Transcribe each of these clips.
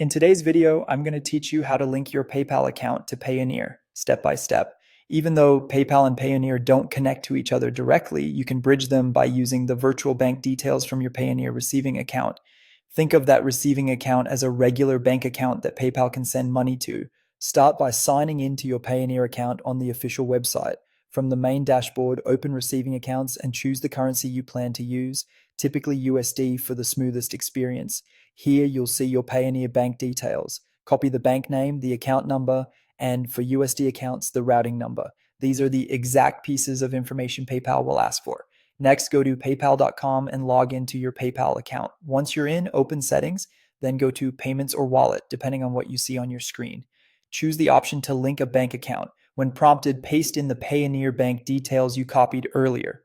In today's video, I'm going to teach you how to link your PayPal account to Payoneer step by step. Even though PayPal and Payoneer don't connect to each other directly, you can bridge them by using the virtual bank details from your Payoneer receiving account. Think of that receiving account as a regular bank account that PayPal can send money to. Start by signing into your Payoneer account on the official website. From the main dashboard, open receiving accounts and choose the currency you plan to use, typically USD for the smoothest experience. Here you'll see your Payoneer bank details. Copy the bank name, the account number, and for USD accounts, the routing number. These are the exact pieces of information PayPal will ask for. Next, go to paypal.com and log into your PayPal account. Once you're in, open settings, then go to payments or wallet, depending on what you see on your screen. Choose the option to link a bank account. When prompted, paste in the Payoneer bank details you copied earlier.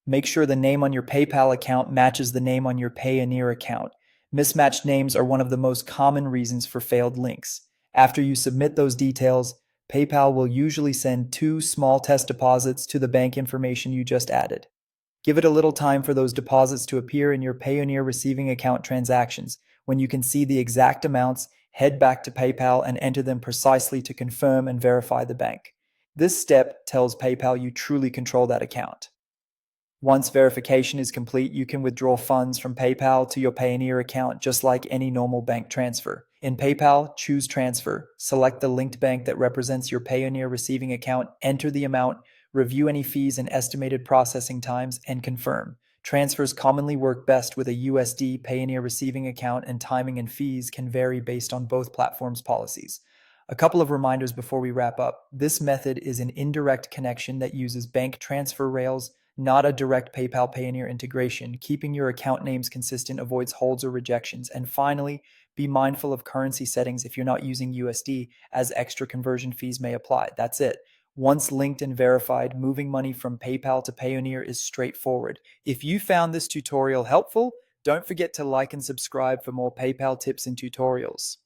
Make sure the name on your PayPal account matches the name on your Payoneer account. Mismatched names are one of the most common reasons for failed links. After you submit those details, PayPal will usually send 2 small test deposits to the bank information you just added. Give it a little time for those deposits to appear in your Payoneer receiving account transactions. When you can see the exact amounts, head back to PayPal and enter them precisely to confirm and verify the bank. This step tells PayPal you truly control that account. Once verification is complete, you can withdraw funds from PayPal to your Payoneer account just like any normal bank transfer. In PayPal, choose Transfer, select the linked bank that represents your Payoneer receiving account, enter the amount, review any fees and estimated processing times, and confirm. Transfers commonly work best with a USD Payoneer receiving account, and timing and fees can vary based on both platforms' policies. A couple of reminders before we wrap up. This method is an indirect connection that uses bank transfer rails, not a direct PayPal Payoneer integration. Keeping your account names consistent avoids holds or rejections. And finally, be mindful of currency settings if you're not using USD, as extra conversion fees may apply. That's it. Once linked and verified, moving money from PayPal to Payoneer is straightforward. If you found this tutorial helpful, don't forget to like and subscribe for more PayPal tips and tutorials.